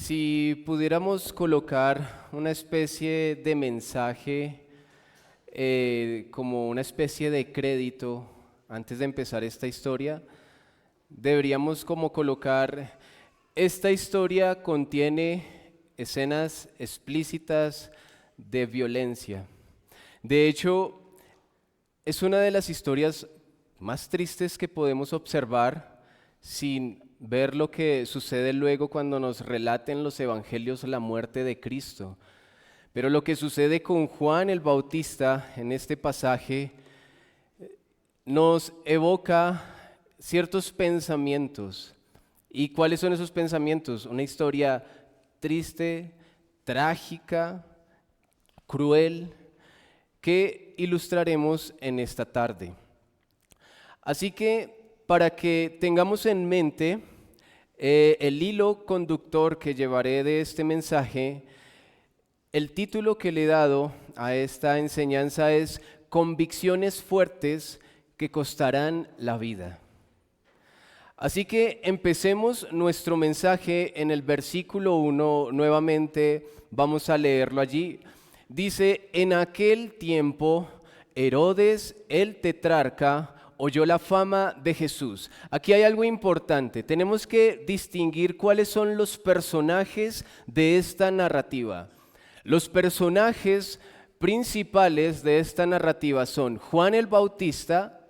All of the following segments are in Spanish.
Si pudiéramos colocar una especie de mensaje, como una especie de crédito antes de empezar esta historia, deberíamos como colocar: esta historia contiene escenas explícitas de violencia. De hecho, es una de las historias más tristes que podemos observar sin ver lo que sucede luego cuando nos relaten los evangelios la muerte de Cristo. Pero lo que sucede con Juan el Bautista en este pasaje nos evoca ciertos pensamientos. ¿Y cuáles son esos pensamientos? Una historia triste, trágica, cruel, que ilustraremos en esta tarde. Así que, para que tengamos en mente el hilo conductor que llevaré de este mensaje, el título que le he dado a esta enseñanza es Convicciones fuertes que costarán la vida. Así que empecemos nuestro mensaje en el versículo 1, nuevamente vamos a leerlo allí. Dice: en aquel tiempo Herodes el tetrarca oyó la fama de Jesús. Aquí hay algo importante, tenemos que distinguir cuáles son los personajes de esta narrativa. Los personajes principales de esta narrativa son Juan el Bautista,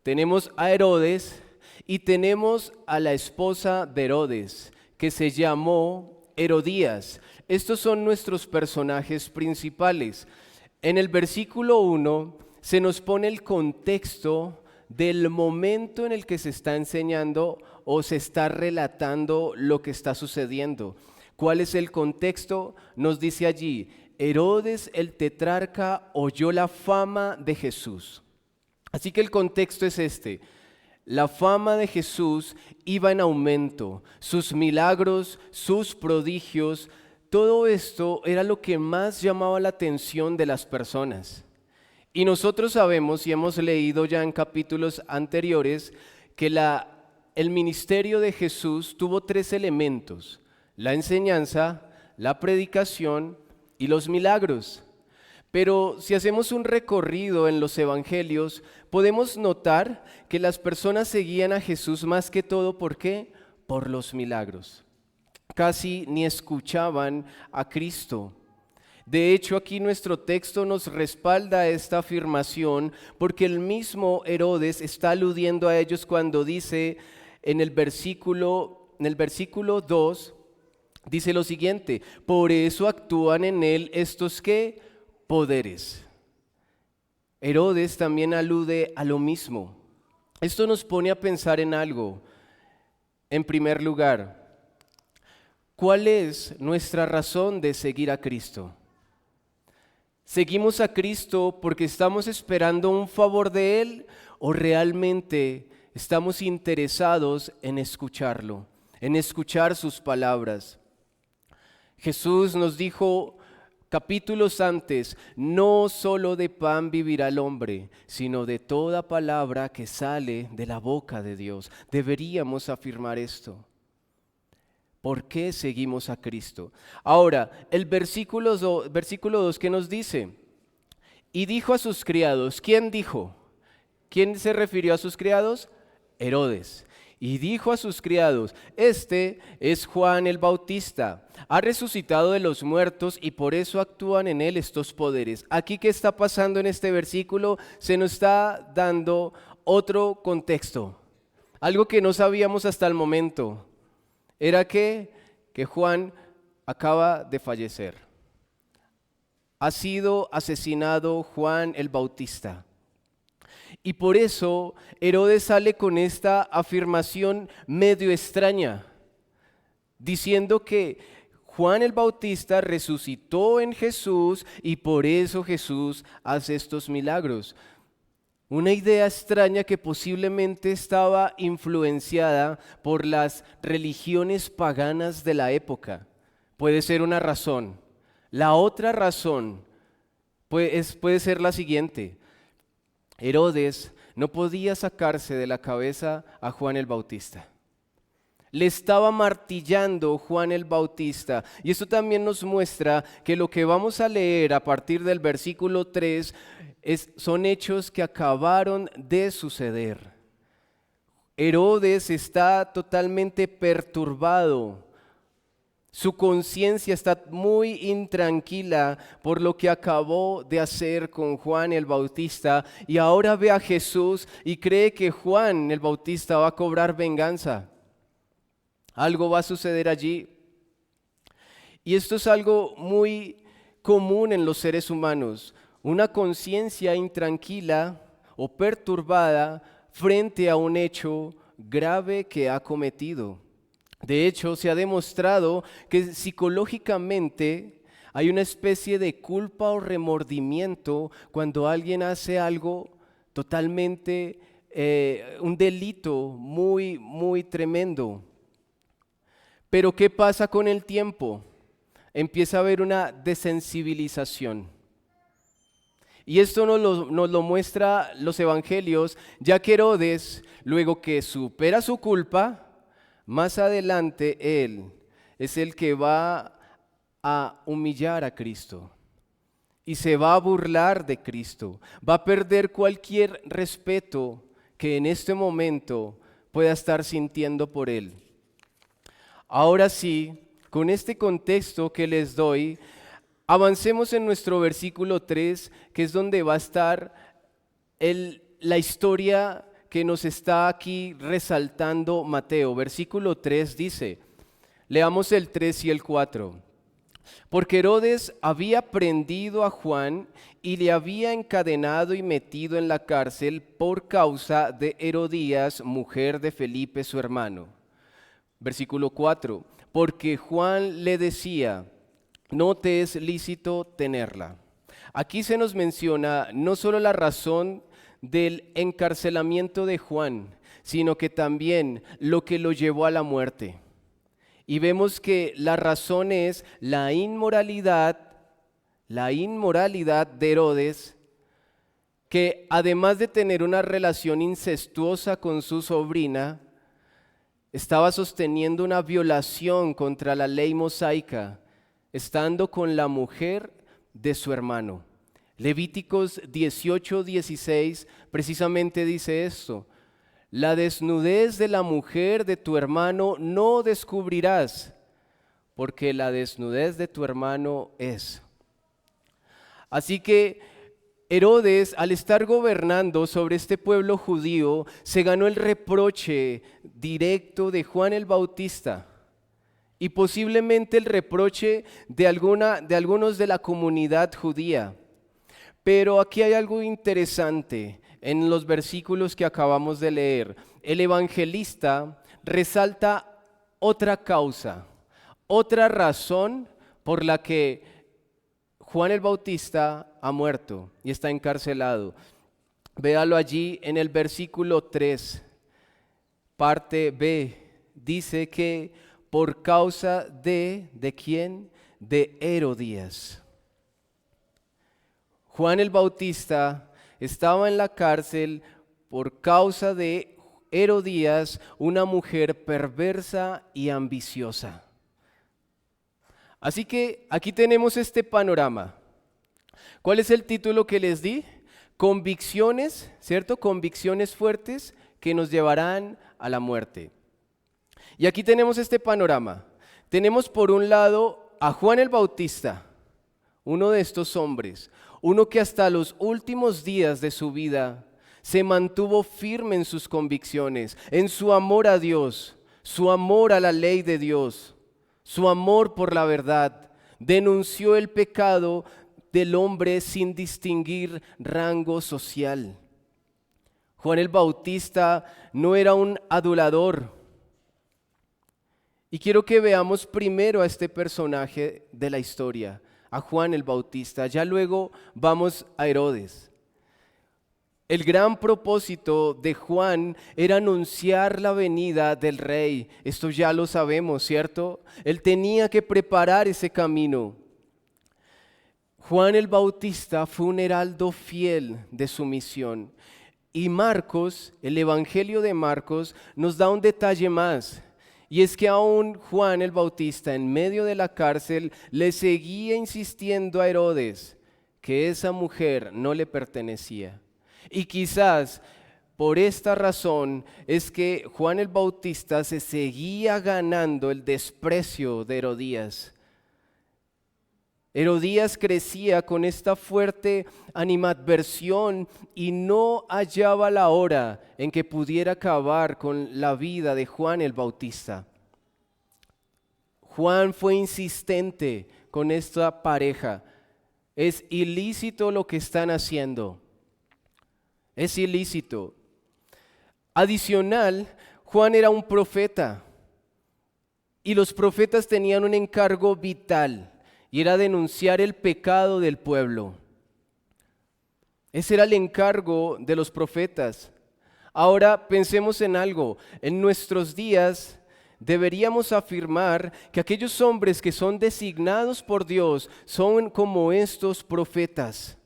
tenemos a Herodes y tenemos a la esposa de Herodes, que se llamó Herodías. Estos son nuestros personajes principales. En el versículo 1 se nos pone el contexto del momento en el que se está enseñando o se está relatando lo que está sucediendo. ¿Cuál es el contexto? Nos dice allí: Herodes el tetrarca oyó la fama de Jesús. Así que el contexto es este: la fama de Jesús iba en aumento, sus milagros, sus prodigios, todo esto era lo que más llamaba la atención de las personas. Y nosotros sabemos y hemos leído ya en capítulos anteriores que el ministerio de Jesús tuvo tres elementos: la enseñanza, la predicación y los milagros. Pero si hacemos un recorrido en los evangelios, podemos notar que las personas seguían a Jesús más que todo, ¿por qué? Por los milagros. Casi ni escuchaban a Cristo. De hecho, aquí nuestro texto nos respalda esta afirmación, porque el mismo Herodes está aludiendo a ellos cuando dice en el versículo 2, dice lo siguiente: por eso actúan en él estos ¿qué? Poderes. Herodes también alude a lo mismo. Esto nos pone a pensar en algo. En primer lugar, ¿cuál es nuestra razón de seguir a Cristo? ¿Seguimos a Cristo porque estamos esperando un favor de Él o realmente estamos interesados en escucharlo, en escuchar sus palabras? Jesús nos dijo capítulos antes: no solo de pan vivirá el hombre, sino de toda palabra que sale de la boca de Dios. Deberíamos afirmar esto. ¿Por qué seguimos a Cristo? Ahora, el versículo 2, ¿qué nos dice? Y dijo a sus criados. ¿Quién dijo? ¿Quién se refirió a sus criados? Herodes. Y dijo a sus criados: este es Juan el Bautista, ha resucitado de los muertos y por eso actúan en él estos poderes. Aquí, ¿qué está pasando en este versículo? Se nos está dando otro contexto, algo que no sabíamos hasta el momento. Era que Juan acaba de fallecer. Ha sido asesinado Juan el Bautista. Y por eso Herodes sale con esta afirmación medio extraña, diciendo que Juan el Bautista resucitó en Jesús y por eso Jesús hace estos milagros. Una idea extraña que posiblemente estaba influenciada por las religiones paganas de la época. Puede ser una razón. La otra razón puede ser la siguiente: Herodes no podía sacarse de la cabeza a Juan el Bautista. Le estaba martillando Juan el Bautista. Y esto también nos muestra que lo que vamos a leer a partir del versículo 3 son hechos que acabaron de suceder. Herodes está totalmente perturbado. Su conciencia está muy intranquila por lo que acabó de hacer con Juan el Bautista y ahora ve a Jesús y cree que Juan el Bautista va a cobrar venganza. Algo va a suceder allí. Y esto es algo muy común en los seres humanos, una conciencia intranquila o perturbada frente a un hecho grave que ha cometido. De hecho, se ha demostrado que psicológicamente hay una especie de culpa o remordimiento cuando alguien hace algo totalmente, un delito muy, muy tremendo. Pero ¿qué pasa con el tiempo? Empieza a haber una desensibilización. Y esto nos lo muestra los evangelios, ya que Herodes, luego que supera su culpa, más adelante él es el que va a humillar a Cristo y se va a burlar de Cristo, va a perder cualquier respeto que en este momento pueda estar sintiendo por él. Ahora sí, con este contexto que les doy, avancemos en nuestro versículo 3, que es donde va a estar la historia que nos está aquí resaltando Mateo. Versículo 3 dice, leamos el 3 y el 4. Porque Herodes había prendido a Juan y le había encadenado y metido en la cárcel por causa de Herodías, mujer de Felipe su hermano. Versículo 4. Porque Juan le decía, no te es lícito tenerla. Aquí se nos menciona no solo la razón del encarcelamiento de Juan, sino que también lo que lo llevó a la muerte. Y vemos que la razón es la inmoralidad de Herodes, que además de tener una relación incestuosa con su sobrina, estaba sosteniendo una violación contra la ley mosaica, estando con la mujer de su hermano. Levíticos 18:16 precisamente dice esto: la desnudez de la mujer de tu hermano no descubrirás, porque la desnudez de tu hermano es. Así que Herodes, al estar gobernando sobre este pueblo judío, se ganó el reproche directo de Juan el Bautista y posiblemente el reproche de algunos de la comunidad judía. Pero aquí hay algo interesante en los versículos que acabamos de leer. El evangelista resalta otra causa, otra razón por la que Juan el Bautista ha muerto y está encarcelado. Véalo allí en el versículo 3, parte B, dice que por causa ¿de quién? De Herodías. Juan el Bautista estaba en la cárcel por causa de Herodías, una mujer perversa y ambiciosa. Así que aquí tenemos este panorama. ¿Cuál es el título que les di? Convicciones, ¿cierto? Convicciones fuertes que nos llevarán a la muerte. Y aquí tenemos este panorama. Tenemos por un lado a Juan el Bautista, uno de estos hombres, uno que hasta los últimos días de su vida se mantuvo firme en sus convicciones, en su amor a Dios, su amor a la ley de Dios, su amor por la verdad. Denunció el pecado del hombre sin distinguir rango social. Juan el Bautista no era un adulador. Y quiero que veamos primero a este personaje de la historia, a Juan el Bautista. Ya luego vamos a Herodes. El gran propósito de Juan era anunciar la venida del rey. Esto ya lo sabemos, ¿cierto? Él tenía que preparar ese camino. Juan el Bautista fue un heraldo fiel de su misión. Y Marcos, el Evangelio de Marcos, nos da un detalle más. Y es que aún Juan el Bautista en medio de la cárcel le seguía insistiendo a Herodes que esa mujer no le pertenecía. Y quizás por esta razón es que Juan el Bautista se seguía ganando el desprecio de Herodías. Herodías crecía con esta fuerte animadversión y no hallaba la hora en que pudiera acabar con la vida de Juan el Bautista. Juan fue insistente con esta pareja. Es ilícito lo que están haciendo. Es ilícito. Adicional, Juan era un profeta y los profetas tenían un encargo vital. Y era denunciar el pecado del pueblo. Ese era el encargo de los profetas. Ahora pensemos en algo. En nuestros días deberíamos afirmar que aquellos hombres que son designados por Dios son como estos profetas,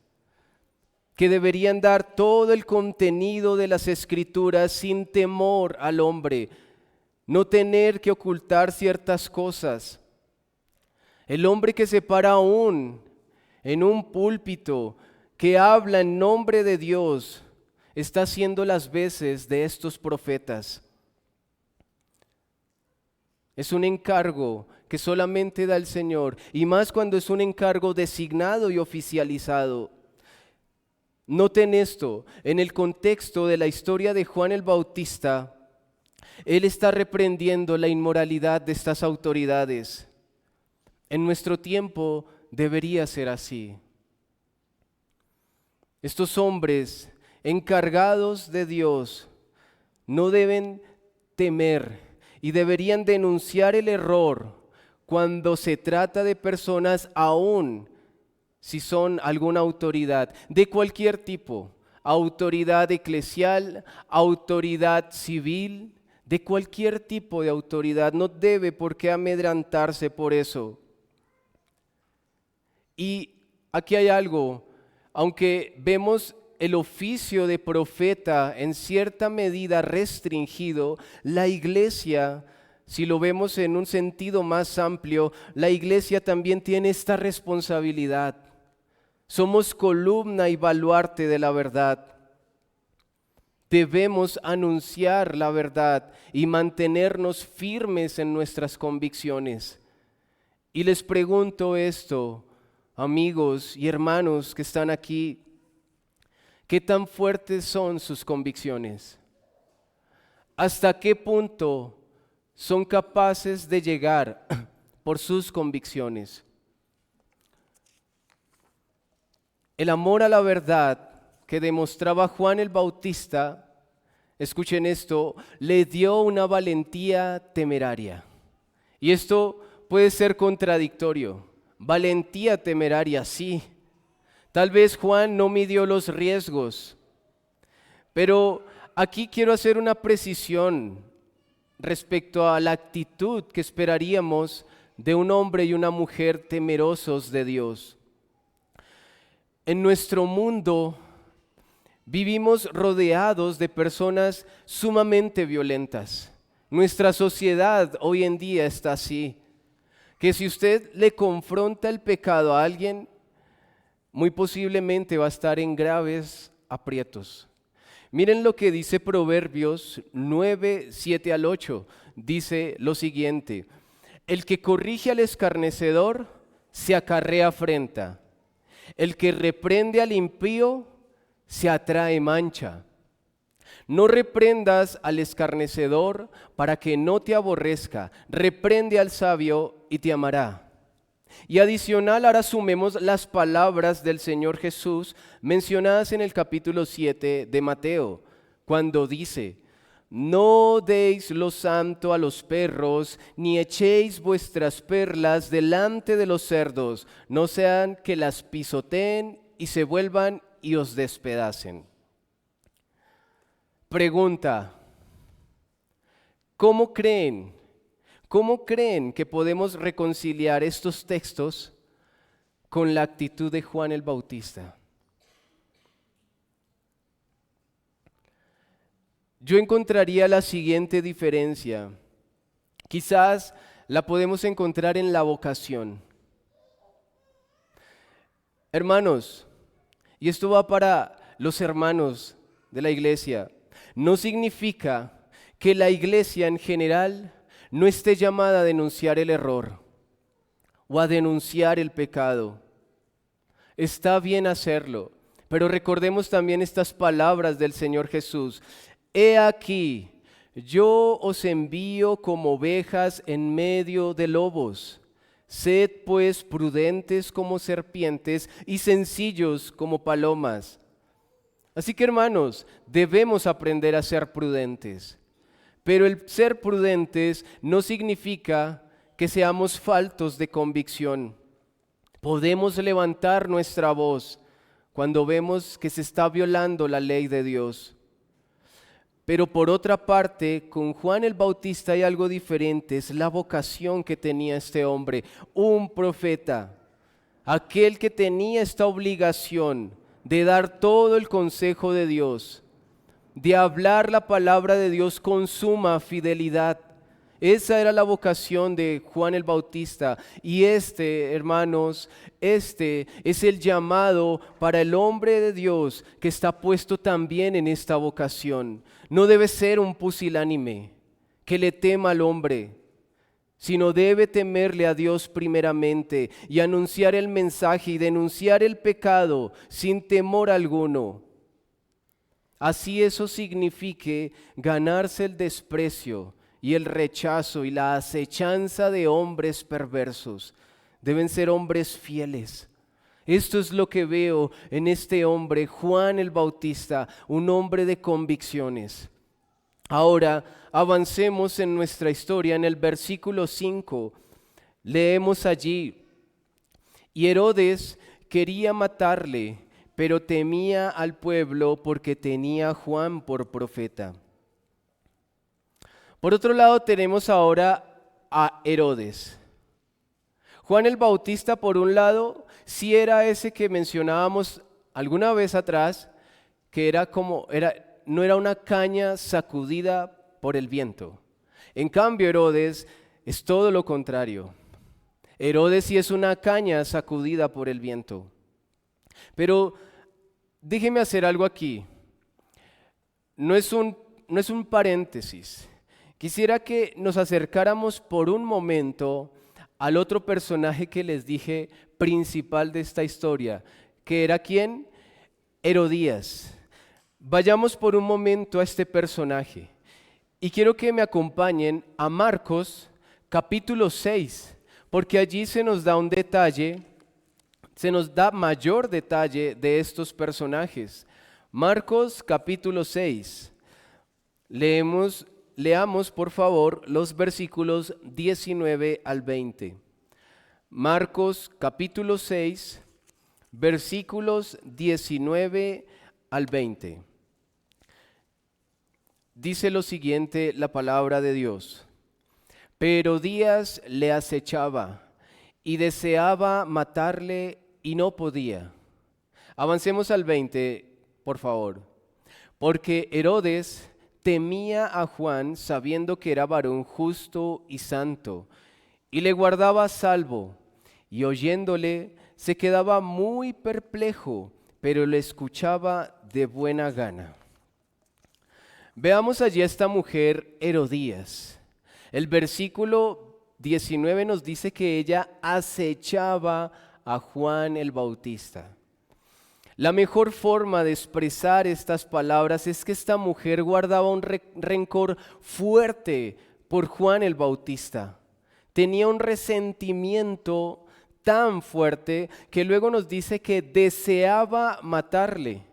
que deberían dar todo el contenido de las Escrituras sin temor al hombre, no tener que ocultar ciertas cosas. El hombre que se para aún en un púlpito, que habla en nombre de Dios, está haciendo las veces de estos profetas. Es un encargo que solamente da el Señor, y más cuando es un encargo designado y oficializado. Noten esto, en el contexto de la historia de Juan el Bautista, él está reprendiendo la inmoralidad de estas autoridades. En nuestro tiempo debería ser así. Estos hombres encargados de Dios no deben temer y deberían denunciar el error cuando se trata de personas, aún si son alguna autoridad de cualquier tipo, autoridad eclesial, autoridad civil, de cualquier tipo de autoridad. No debe por qué amedrantarse por eso. Y aquí hay algo, aunque vemos el oficio de profeta en cierta medida restringido, la iglesia, si lo vemos en un sentido más amplio, la iglesia también tiene esta responsabilidad. Somos columna y baluarte de la verdad. Debemos anunciar la verdad y mantenernos firmes en nuestras convicciones. Y les pregunto esto, amigos y hermanos que están aquí, ¿qué tan fuertes son sus convicciones? ¿Hasta qué punto son capaces de llegar por sus convicciones? El amor a la verdad que demostraba Juan el Bautista, escuchen esto, le dio una valentía temeraria. Y esto puede ser contradictorio. Valentía temeraria, sí. Tal vez Juan no midió los riesgos, pero aquí quiero hacer una precisión respecto a la actitud que esperaríamos de un hombre y una mujer temerosos de Dios. En nuestro mundo vivimos rodeados de personas sumamente violentas. Nuestra sociedad hoy en día está así, que si usted le confronta el pecado a alguien, muy posiblemente va a estar en graves aprietos. Miren lo que dice Proverbios 9, 7 al 8. Dice lo siguiente: el que corrige al escarnecedor se acarrea afrenta. El que reprende al impío se atrae mancha. No reprendas al escarnecedor para que no te aborrezca. Reprende al sabio y te amará. Y adicional, ahora sumemos las palabras del Señor Jesús mencionadas en el capítulo 7 de Mateo, cuando dice: no deis lo santo a los perros, ni echéis vuestras perlas delante de los cerdos, no sean que las pisoteen y se vuelvan y os despedacen. Pregunta: ¿cómo creen que podemos reconciliar estos textos con la actitud de Juan el Bautista? Yo encontraría la siguiente diferencia. Quizás la podemos encontrar en la vocación. Hermanos, y esto va para los hermanos de la iglesia, no significa que la iglesia en general no esté llamada a denunciar el error o a denunciar el pecado. Está bien hacerlo, pero recordemos también estas palabras del Señor Jesús. He aquí, yo os envío como ovejas en medio de lobos. Sed pues prudentes como serpientes y sencillos como palomas. Así que hermanos, debemos aprender a ser prudentes. Pero el ser prudentes no significa que seamos faltos de convicción. Podemos levantar nuestra voz cuando vemos que se está violando la ley de Dios. Pero por otra parte, con Juan el Bautista hay algo diferente, es la vocación que tenía este hombre, un profeta, aquel que tenía esta obligación de dar todo el consejo de Dios, de hablar la palabra de Dios con suma fidelidad. Esa era la vocación de Juan el Bautista y hermanos, este es el llamado para el hombre de Dios que está puesto también en esta vocación. No debe ser un pusilánime que le tema al hombre, sino debe temerle a Dios primeramente y anunciar el mensaje y denunciar el pecado sin temor alguno. Así eso signifique ganarse el desprecio y el rechazo y la acechanza de hombres perversos. Deben ser hombres fieles. Esto es lo que veo en este hombre, Juan el Bautista, un hombre de convicciones. Ahora avancemos en nuestra historia. En el versículo 5 leemos allí: y Herodes quería matarle, pero temía al pueblo porque tenía a Juan por profeta. Por otro lado tenemos ahora a Herodes. Juan el Bautista, por un lado, sí era ese que mencionábamos alguna vez atrás, que no era una caña sacudida por el viento. En cambio, Herodes es todo lo contrario. Herodes sí es una caña sacudida por el viento. Pero déjeme hacer algo aquí. No es un paréntesis. Quisiera que nos acercáramos por un momento al otro personaje que les dije principal de esta historia, que era ¿quién? Herodías. Vayamos por un momento a este personaje y quiero que me acompañen a Marcos capítulo 6, porque allí se nos da un detalle, se nos da mayor detalle de estos personajes. Marcos capítulo 6, leamos por favor los versículos 19 al 20. Marcos capítulo 6, versículos 19 al 20. Dice lo siguiente la palabra de Dios: pero Herodías le acechaba y deseaba matarle y no podía. Avancemos al 20, por favor. Porque Herodes temía a Juan sabiendo que era varón justo y santo, y le guardaba a salvo, y oyéndole se quedaba muy perplejo, pero le escuchaba de buena gana. Veamos allí a esta mujer Herodías. El versículo 19 nos dice que ella acechaba a Juan el Bautista. La mejor forma de expresar estas palabras es que esta mujer guardaba un rencor fuerte por Juan el Bautista. Tenía un resentimiento tan fuerte que luego nos dice que deseaba matarle.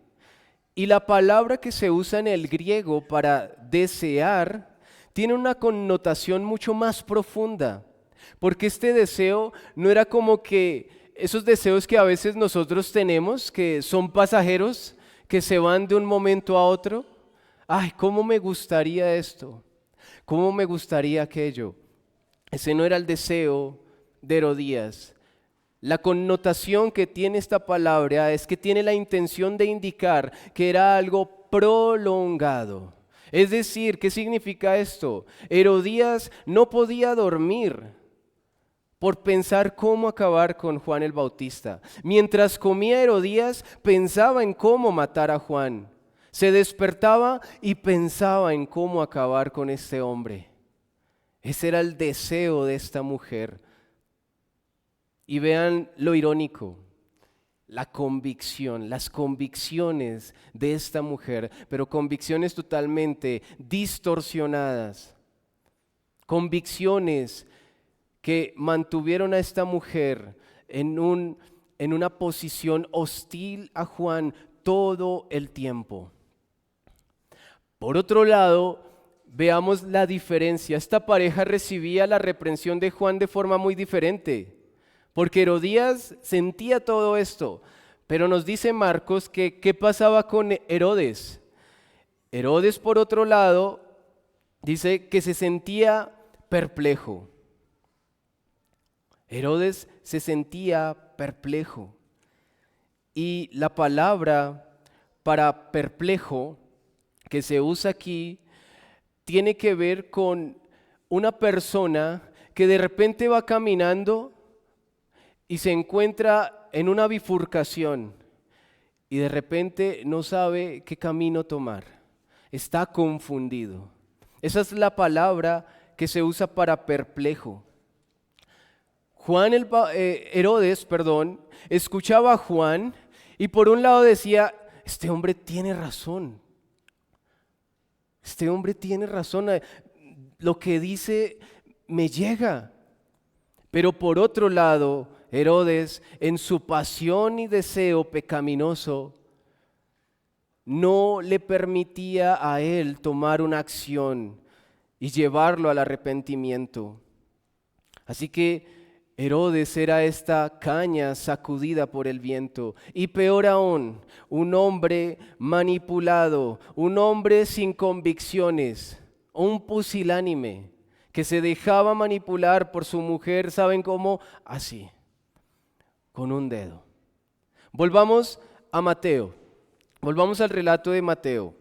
Y la palabra que se usa en el griego para desear tiene una connotación mucho más profunda, porque este deseo no era como que esos deseos que a veces nosotros tenemos, que son pasajeros, que se van de un momento a otro. Ay, cómo me gustaría esto, cómo me gustaría aquello. Ese no era el deseo de Herodías. La connotación que tiene esta palabra es que tiene la intención de indicar que era algo prolongado. Es decir, ¿qué significa esto? Herodías no podía dormir por pensar cómo acabar con Juan el Bautista. Mientras comía Herodías, pensaba en cómo matar a Juan. Se despertaba y pensaba en cómo acabar con este hombre. Ese era el deseo de esta mujer. Y vean lo irónico, la convicción, las convicciones de esta mujer, pero convicciones totalmente distorsionadas, convicciones que mantuvieron a esta mujer en una posición hostil a Juan todo el tiempo. Por otro lado, veamos la diferencia. Esta pareja recibía la reprensión de Juan de forma muy diferente, porque Herodías sentía todo esto, pero nos dice Marcos que ¿qué pasaba con Herodes? Herodes, por otro lado, dice que se sentía perplejo. Herodes se sentía perplejo. Y la palabra para perplejo que se usa aquí tiene que ver con una persona que de repente va caminando y se encuentra en una bifurcación y de repente no sabe qué camino tomar. Está confundido. Esa es la palabra que se usa para perplejo. Herodes, escuchaba a Juan y por un lado decía, este hombre tiene razón. Este hombre tiene razón. Lo que dice me llega. Pero por otro lado, Herodes, en su pasión y deseo pecaminoso, no le permitía a él tomar una acción y llevarlo al arrepentimiento. Así que Herodes era esta caña sacudida por el viento. Y peor aún, un hombre manipulado, un hombre sin convicciones, un pusilánime que se dejaba manipular por su mujer, ¿saben cómo? Así, con un dedo. Volvamos a Mateo, volvamos al relato de Mateo.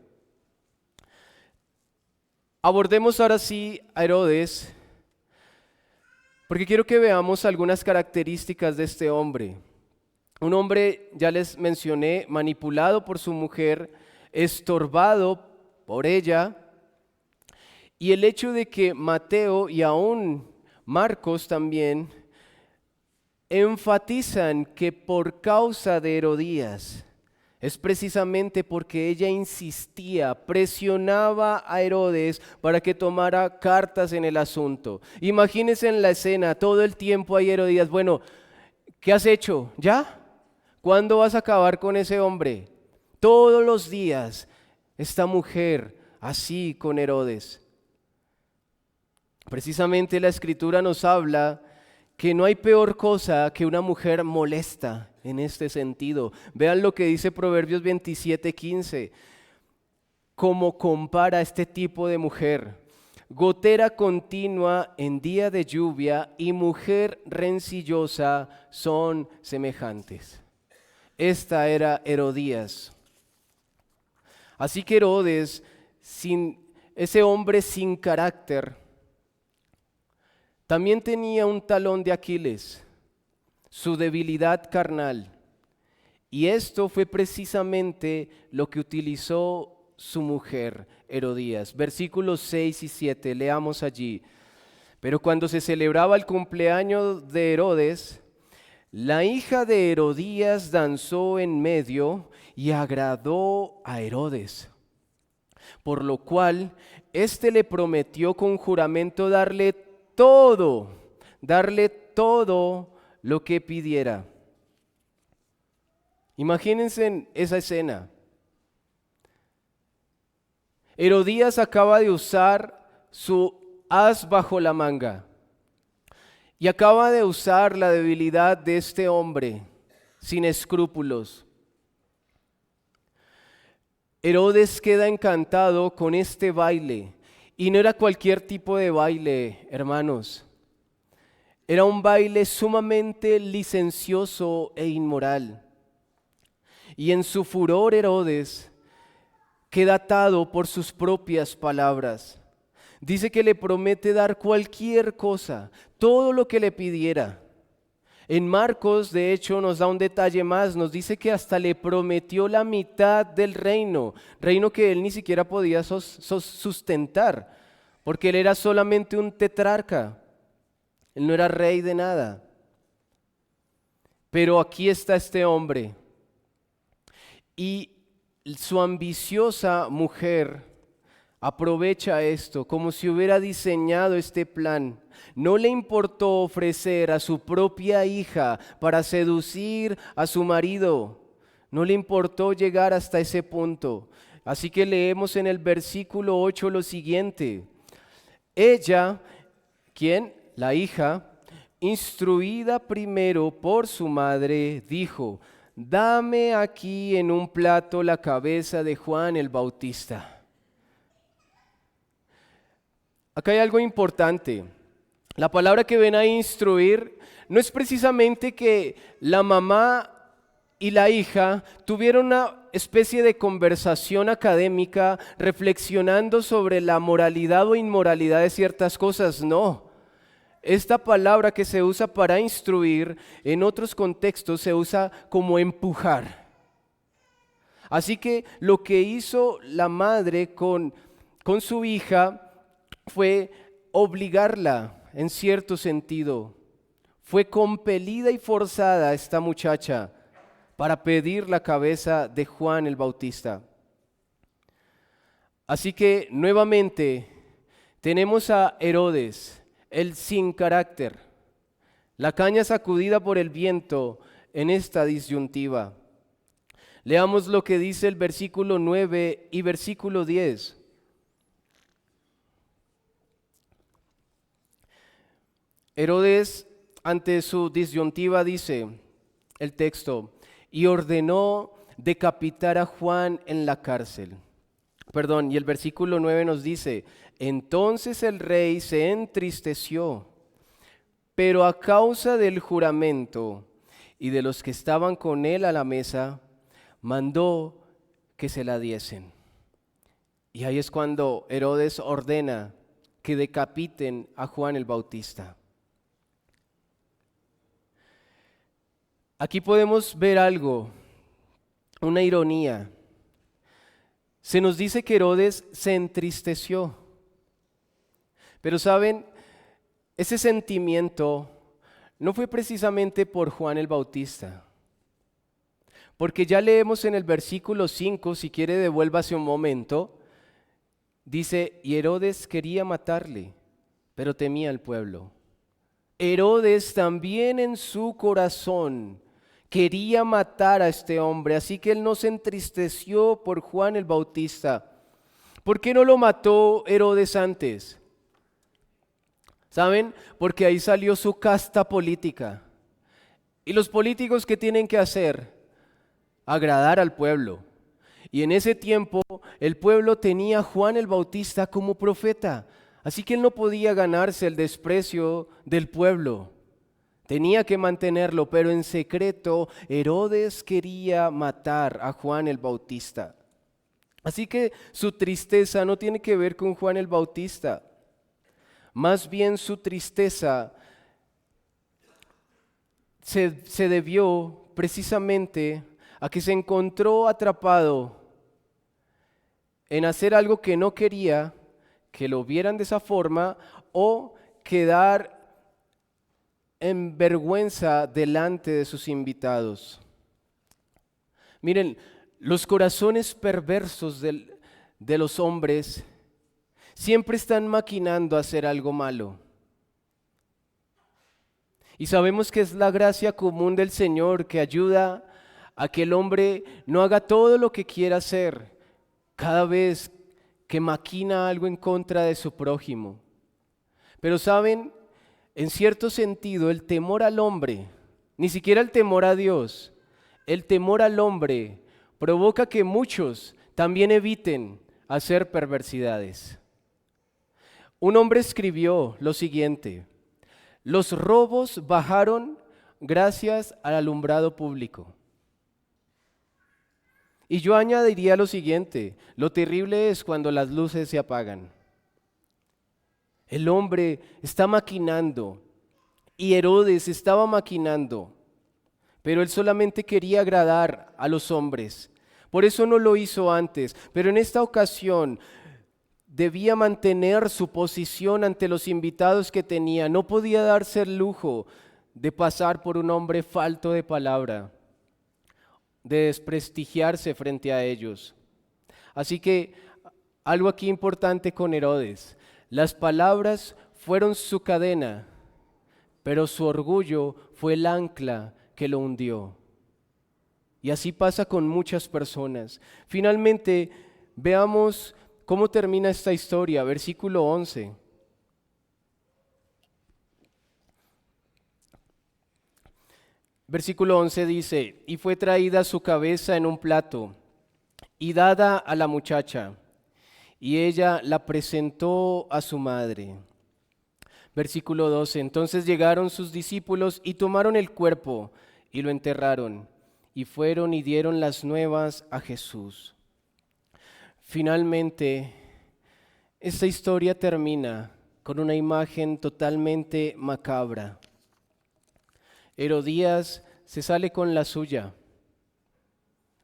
Abordemos ahora sí a Herodes, porque quiero que veamos algunas características de este hombre. Un hombre, ya les mencioné, manipulado por su mujer, estorbado por ella. Y el hecho de que Mateo y aún Marcos también enfatizan que por causa de Herodías, es precisamente porque ella insistía, presionaba a Herodes para que tomara cartas en el asunto. Imagínense en la escena, todo el tiempo hay Herodías, bueno, ¿qué has hecho? ¿Ya? ¿Cuándo vas a acabar con ese hombre? Todos los días, esta mujer así con Herodes. Precisamente la Escritura nos habla que no hay peor cosa que una mujer molesta en este sentido. Vean lo que dice Proverbios 27:15, cómo compara este tipo de mujer. Gotera continua en día de lluvia y mujer rencillosa son semejantes. Esta era Herodías. Así que Herodes, ese hombre sin carácter, también tenía un talón de Aquiles, su debilidad carnal. Y esto fue precisamente lo que utilizó su mujer, Herodías. Versículos 6 y 7, leamos allí. Pero cuando se celebraba el cumpleaños de Herodes, la hija de Herodías danzó en medio y agradó a Herodes. Por lo cual, éste le prometió con juramento darle todo lo que pidiera. Imagínense en esa escena. Herodías acaba de usar su as bajo la manga y acaba de usar la debilidad de este hombre sin escrúpulos. Herodes queda encantado con este baile. Y no era cualquier tipo de baile, hermanos. Era un baile sumamente licencioso e inmoral. Y en su furor Herodes queda atado por sus propias palabras. Dice que le promete dar cualquier cosa, todo lo que le pidiera. En Marcos, de hecho, nos da un detalle más, nos dice que hasta le prometió la mitad del reino que él ni siquiera podía sustentar, porque él era solamente un tetrarca, él no era rey de nada. Pero aquí está este hombre, y su ambiciosa mujer aprovecha esto como si hubiera diseñado este plan. No le importó ofrecer a su propia hija para seducir a su marido. No le importó llegar hasta ese punto. Así que leemos en el versículo 8 lo siguiente. Ella, ¿quién? La hija, instruida primero por su madre, dijo: dame aquí en un plato la cabeza de Juan el Bautista. Acá hay algo importante. La palabra que ven ahí, instruir, no es precisamente que la mamá y la hija tuvieron una especie de conversación académica reflexionando sobre la moralidad o inmoralidad de ciertas cosas, no. Esta palabra que se usa para instruir, en otros contextos se usa como empujar. Así que lo que hizo la madre con su hija fue obligarla en cierto sentido. Fue compelida y forzada esta muchacha para pedir la cabeza de Juan el Bautista. Así que nuevamente tenemos a Herodes, el sin carácter, la caña sacudida por el viento en esta disyuntiva. Leamos lo que dice el versículo 9 y versículo 10. Herodes, ante su disyuntiva, dice el texto, y ordenó decapitar a Juan en la cárcel. Y el versículo 9 nos dice, entonces el rey se entristeció, pero a causa del juramento y de los que estaban con él a la mesa, mandó que se la diesen. Y ahí es cuando Herodes ordena que decapiten a Juan el Bautista. Aquí podemos ver algo, una ironía. Se nos dice que Herodes se entristeció. Pero saben, ese sentimiento no fue precisamente por Juan el Bautista. Porque ya leemos en el versículo 5, si quiere devuélvase un momento, dice, y Herodes quería matarle, pero temía al pueblo. Herodes también en su corazón quería matar a este hombre, así que él no se entristeció por Juan el Bautista. ¿Por qué no lo mató Herodes antes? ¿Saben? Porque ahí salió su casta política. ¿Y los políticos qué tienen que hacer? Agradar al pueblo. Y en ese tiempo el pueblo tenía a Juan el Bautista como profeta, así que él no podía ganarse el desprecio del pueblo. Tenía que mantenerlo, pero en secreto Herodes quería matar a Juan el Bautista. Así que su tristeza no tiene que ver con Juan el Bautista. Más bien su tristeza se debió precisamente a que se encontró atrapado en hacer algo que no quería, que lo vieran de esa forma, o quedar en vergüenza delante de sus invitados. Miren, los corazones perversos de los hombres siempre están maquinando hacer algo malo. Y sabemos que es la gracia común del Señor que ayuda a que el hombre no haga todo lo que quiera hacer cada vez que maquina algo en contra de su prójimo. Pero saben, en cierto sentido, el temor al hombre, ni siquiera el temor a Dios, el temor al hombre provoca que muchos también eviten hacer perversidades. Un hombre escribió lo siguiente: los robos bajaron gracias al alumbrado público. Y yo añadiría lo siguiente: lo terrible es cuando las luces se apagan. El hombre está maquinando y Herodes estaba maquinando, pero él solamente quería agradar a los hombres. Por eso no lo hizo antes, pero en esta ocasión debía mantener su posición ante los invitados que tenía. No podía darse el lujo de pasar por un hombre falto de palabra, de desprestigiarse frente a ellos. Así que algo aquí importante con Herodes: las palabras fueron su cadena, pero su orgullo fue el ancla que lo hundió. Y así pasa con muchas personas. Finalmente, veamos cómo termina esta historia, versículo 11. Versículo 11 dice: y fue traída su cabeza en un plato y dada a la muchacha, y ella la presentó a su madre. Versículo 12: entonces llegaron sus discípulos y tomaron el cuerpo y lo enterraron, y fueron y dieron las nuevas a Jesús. Finalmente, esta historia termina con una imagen totalmente macabra. Herodías se sale con la suya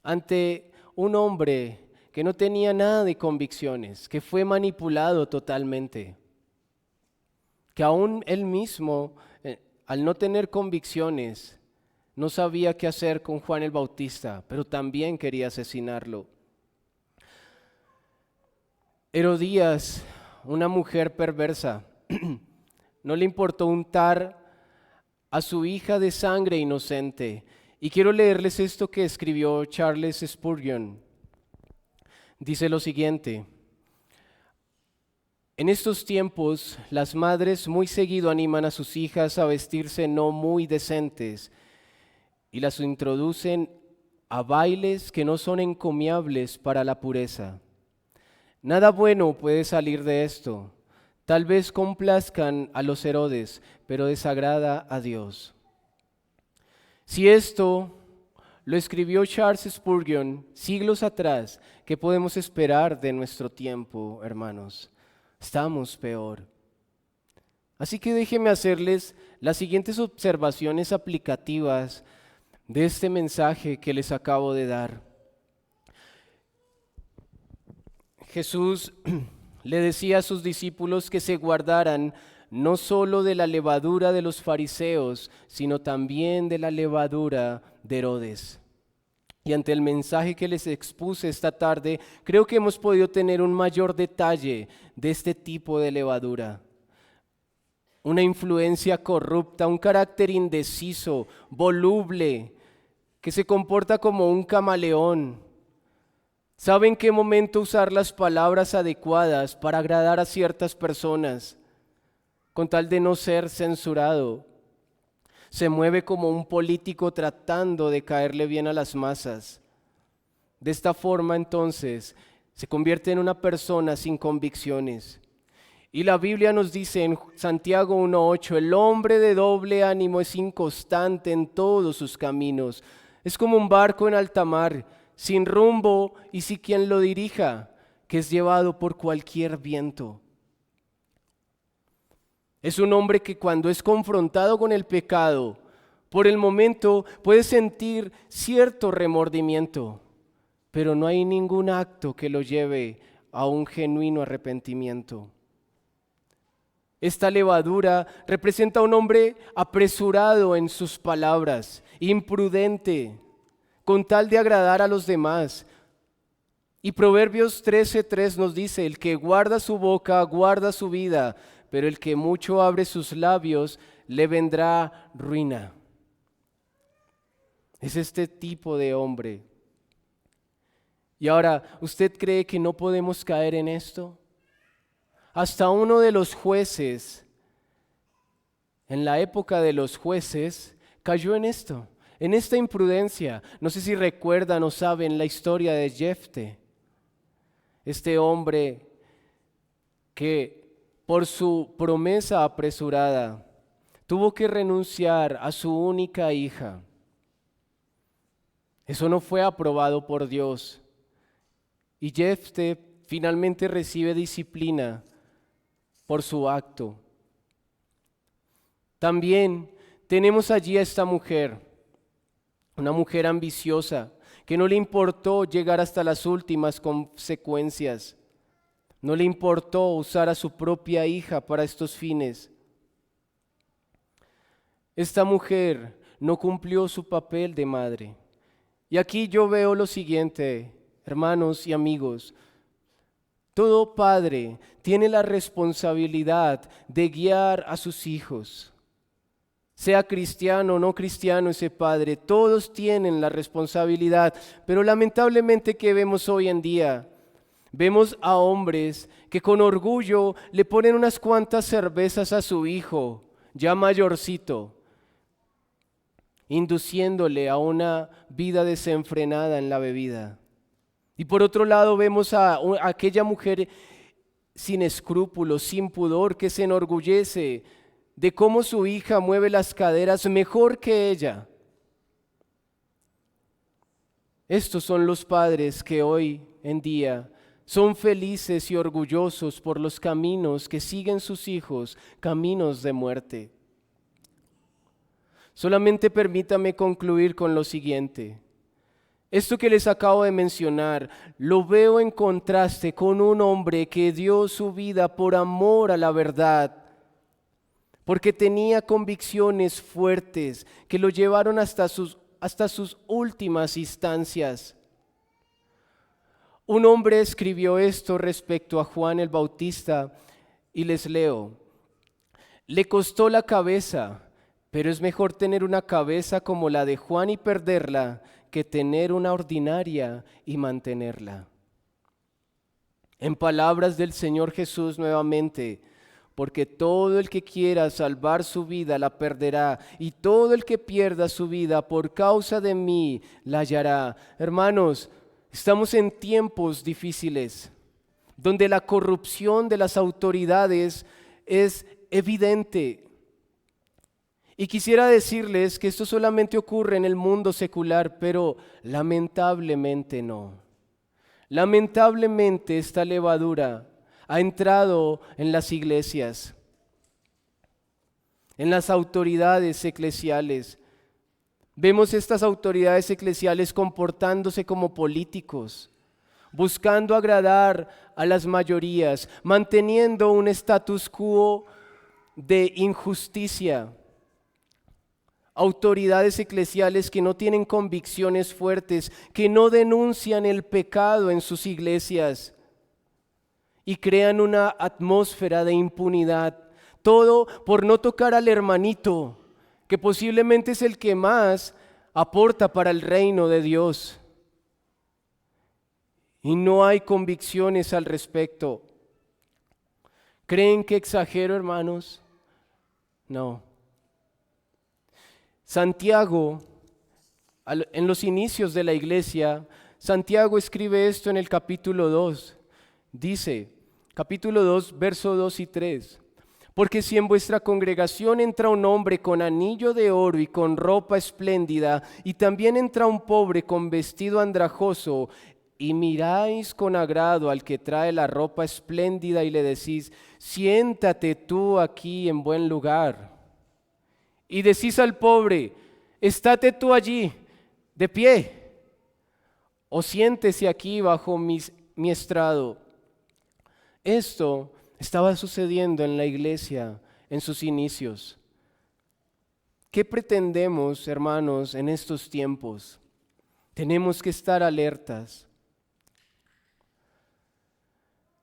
ante un hombre que no tenía nada de convicciones, que fue manipulado totalmente, que aún él mismo, al no tener convicciones, no sabía qué hacer con Juan el Bautista, pero también quería asesinarlo. Herodías, una mujer perversa, no le importó untar a su hija de sangre inocente. Y quiero leerles esto que escribió Charles Spurgeon. Dice lo siguiente: en estos tiempos las madres muy seguido animan a sus hijas a vestirse no muy decentes y las introducen a bailes que no son encomiables para la pureza. Nada bueno puede salir de esto. Tal vez complazcan a los Herodes, pero desagrada a Dios. Si esto lo escribió Charles Spurgeon siglos atrás, ¿qué podemos esperar de nuestro tiempo, hermanos? Estamos peor. Así que déjenme hacerles las siguientes observaciones aplicativas de este mensaje que les acabo de dar. Jesús le decía a sus discípulos que se guardaran no solo de la levadura de los fariseos, sino también de la levadura de Herodes. Y ante el mensaje que les expuse esta tarde, creo que hemos podido tener un mayor detalle de este tipo de levadura. Una influencia corrupta, un carácter indeciso, voluble, que se comporta como un camaleón. Sabe en qué momento usar las palabras adecuadas para agradar a ciertas personas, con tal de no ser censurado. Se mueve como un político tratando de caerle bien a las masas. De esta forma, entonces, se convierte en una persona sin convicciones. Y la Biblia nos dice en Santiago 1:8, el hombre de doble ánimo es inconstante en todos sus caminos. Es como un barco en alta mar, sin rumbo y sin quien lo dirija, que es llevado por cualquier viento. Es un hombre que cuando es confrontado con el pecado, por el momento puede sentir cierto remordimiento, pero no hay ningún acto que lo lleve a un genuino arrepentimiento. Esta levadura representa a un hombre apresurado en sus palabras, imprudente, con tal de agradar a los demás. Y Proverbios 13:3 nos dice: el que guarda su boca guarda su vida, pero el que mucho abre sus labios le vendrá ruina. Es este tipo de hombre. Y ahora, ¿usted cree que no podemos caer en esto? Hasta uno de los jueces, en la época de los jueces, cayó en esto, en esta imprudencia. No sé si recuerdan o saben la historia de Jefte, este hombre que por su promesa apresurada tuvo que renunciar a su única hija. Eso no fue aprobado por Dios. y Jefté finalmente recibe disciplina por su acto. También tenemos allí a esta mujer, una mujer ambiciosa, que no le importó llegar hasta las últimas consecuencias. No le importó usar a su propia hija para estos fines. Esta mujer no cumplió su papel de madre. Y aquí yo veo lo siguiente, hermanos y amigos. Todo padre tiene la responsabilidad de guiar a sus hijos. Sea cristiano o no cristiano ese padre, todos tienen la responsabilidad. Pero lamentablemente, ¿qué vemos hoy en día? Vemos a hombres que con orgullo le ponen unas cuantas cervezas a su hijo, ya mayorcito, induciéndole a una vida desenfrenada en la bebida. Y por otro lado vemos a aquella mujer sin escrúpulos, sin pudor, que se enorgullece de cómo su hija mueve las caderas mejor que ella. Estos son los padres que hoy en día son felices y orgullosos por los caminos que siguen sus hijos, caminos de muerte. Solamente permítame concluir con lo siguiente. Esto que les acabo de mencionar lo veo en contraste con un hombre que dio su vida por amor a la verdad, porque tenía convicciones fuertes que lo llevaron hasta sus últimas instancias. Un hombre escribió esto respecto a Juan el Bautista y les leo: le costó la cabeza, pero es mejor tener una cabeza como la de Juan y perderla que tener una ordinaria y mantenerla. En palabras del Señor Jesús nuevamente, porque todo el que quiera salvar su vida la perderá, y todo el que pierda su vida por causa de mí la hallará. Hermanos, estamos en tiempos difíciles, donde la corrupción de las autoridades es evidente. Y quisiera decirles que esto solamente ocurre en el mundo secular, pero lamentablemente no. Lamentablemente esta levadura ha entrado en las iglesias, en las autoridades eclesiales. Vemos estas autoridades eclesiales comportándose como políticos, buscando agradar a las mayorías, manteniendo un status quo de injusticia. Autoridades eclesiales que no tienen convicciones fuertes, que no denuncian el pecado en sus iglesias y crean una atmósfera de impunidad. Todo por no tocar al hermanito, que posiblemente es el que más aporta para el reino de Dios. Y no hay convicciones al respecto. ¿Creen que exagero, hermanos? No. Santiago, en los inicios de la iglesia, Santiago escribe esto en el capítulo 2. Dice, capítulo 2, verso 2 y 3. Porque si en vuestra congregación entra un hombre con anillo de oro y con ropa espléndida, y también entra un pobre con vestido andrajoso, y miráis con agrado al que trae la ropa espléndida y le decís: siéntate tú aquí en buen lugar. Y decís al pobre: estate tú allí, de pie, o siéntese aquí bajo mi estrado. Esto estaba sucediendo en la iglesia en sus inicios. ¿Qué pretendemos, hermanos, en estos tiempos? Tenemos que estar alertas.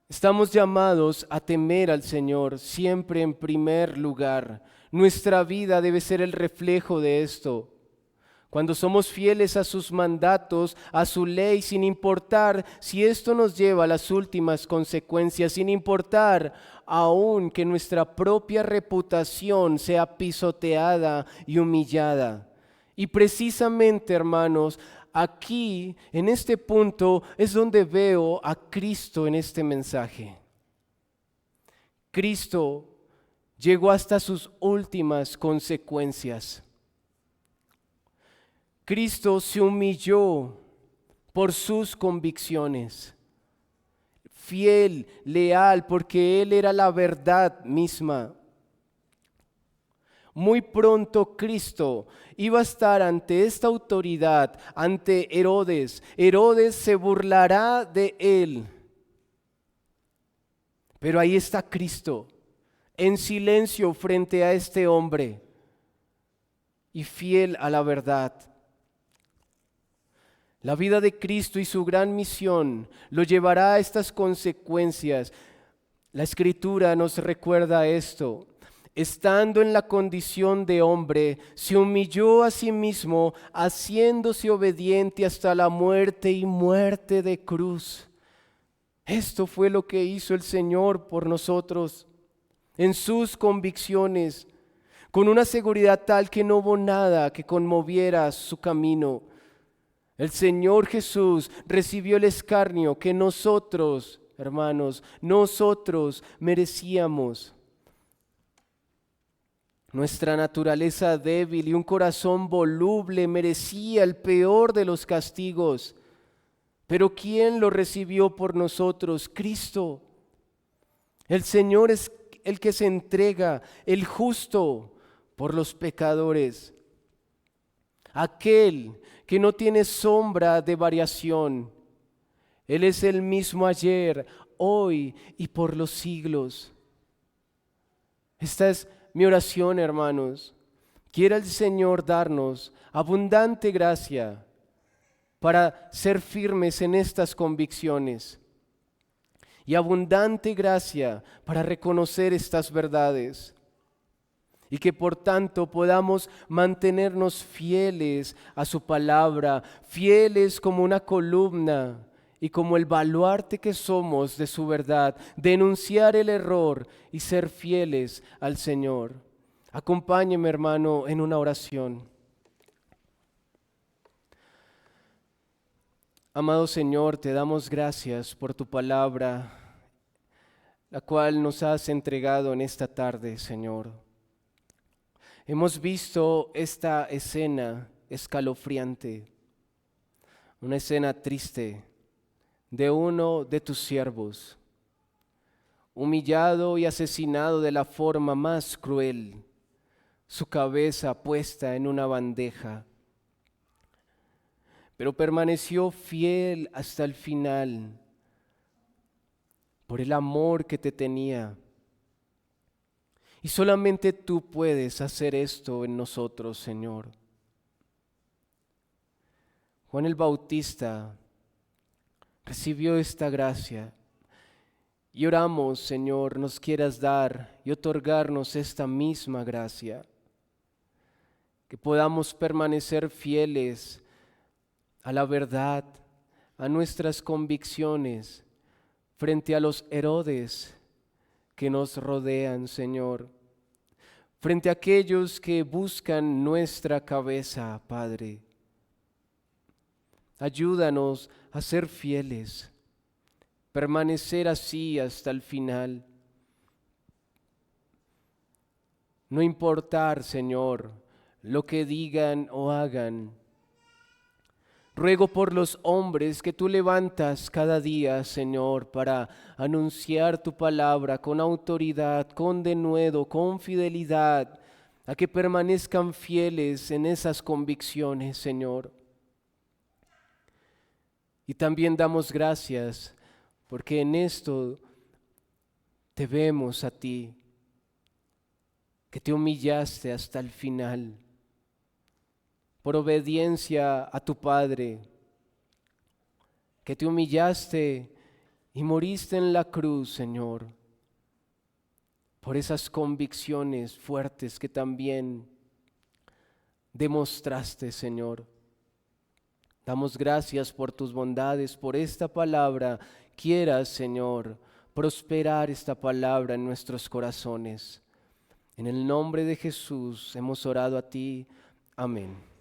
Estamos llamados a temer al Señor siempre en primer lugar. Nuestra vida debe ser el reflejo de esto. Cuando somos fieles a sus mandatos, a su ley, sin importar si esto nos lleva a las últimas consecuencias, sin importar aún que nuestra propia reputación sea pisoteada y humillada. Y precisamente, hermanos, aquí, en este punto, es donde veo a Cristo en este mensaje. Cristo llegó hasta sus últimas consecuencias. Cristo se humilló por sus convicciones. fiel, leal, porque Él era la verdad misma. Muy pronto Cristo iba a estar ante esta autoridad, ante Herodes. Herodes se burlará de Él. Pero ahí está Cristo, en silencio frente a este hombre y fiel a la verdad. La vida de Cristo y su gran misión lo llevará a estas consecuencias. La Escritura nos recuerda esto. Estando en la condición de hombre, se humilló a sí mismo, haciéndose obediente hasta la muerte y muerte de cruz. Esto fue lo que hizo el Señor por nosotros, en sus convicciones, con una seguridad tal que no hubo nada que conmoviera su camino. El Señor Jesús recibió el escarnio que nosotros, hermanos, nosotros merecíamos. Nuestra naturaleza débil y un corazón voluble merecía el peor de los castigos. Pero ¿quién lo recibió por nosotros? Cristo. El Señor es el que se entrega, el justo, por los pecadores. Aquel que no tiene sombra de variación. Él es el mismo ayer, hoy y por los siglos. Esta es mi oración, hermanos. Quiera el Señor darnos abundante gracia para ser firmes en estas convicciones y abundante gracia para reconocer estas verdades y que por tanto podamos mantenernos fieles a su palabra, fieles como una columna y como el baluarte que somos de su verdad, denunciar el error y ser fieles al Señor. Acompáñeme, hermano, en una oración. Amado Señor, te damos gracias por tu palabra, la cual nos has entregado en esta tarde, Señor. Hemos visto esta escena escalofriante, una escena triste de uno de tus siervos, humillado y asesinado de la forma más cruel, su cabeza puesta en una bandeja, pero permaneció fiel hasta el final por el amor que te tenía. Y solamente tú puedes hacer esto en nosotros, Señor. Juan el Bautista recibió esta gracia y oramos, Señor, nos quieras dar y otorgarnos esta misma gracia, que podamos permanecer fieles a la verdad, a nuestras convicciones frente a los Herodes que nos rodean, Señor, frente a aquellos que buscan nuestra cabeza, Padre. Ayúdanos a ser fieles, permanecer así hasta el final. No importar, Señor, lo que digan o hagan. Ruego por los hombres que tú levantas cada día, Señor, para anunciar tu palabra con autoridad, con denuedo, con fidelidad, a que permanezcan fieles en esas convicciones, Señor. Y también damos gracias porque en esto te vemos a ti, que te humillaste hasta el final, por obediencia a tu Padre, que te humillaste y moriste en la cruz, Señor, por esas convicciones fuertes que también demostraste, Señor. Damos gracias por tus bondades, por esta palabra. Quieras, Señor, prosperar esta palabra en nuestros corazones. En el nombre de Jesús hemos orado a ti. Amén.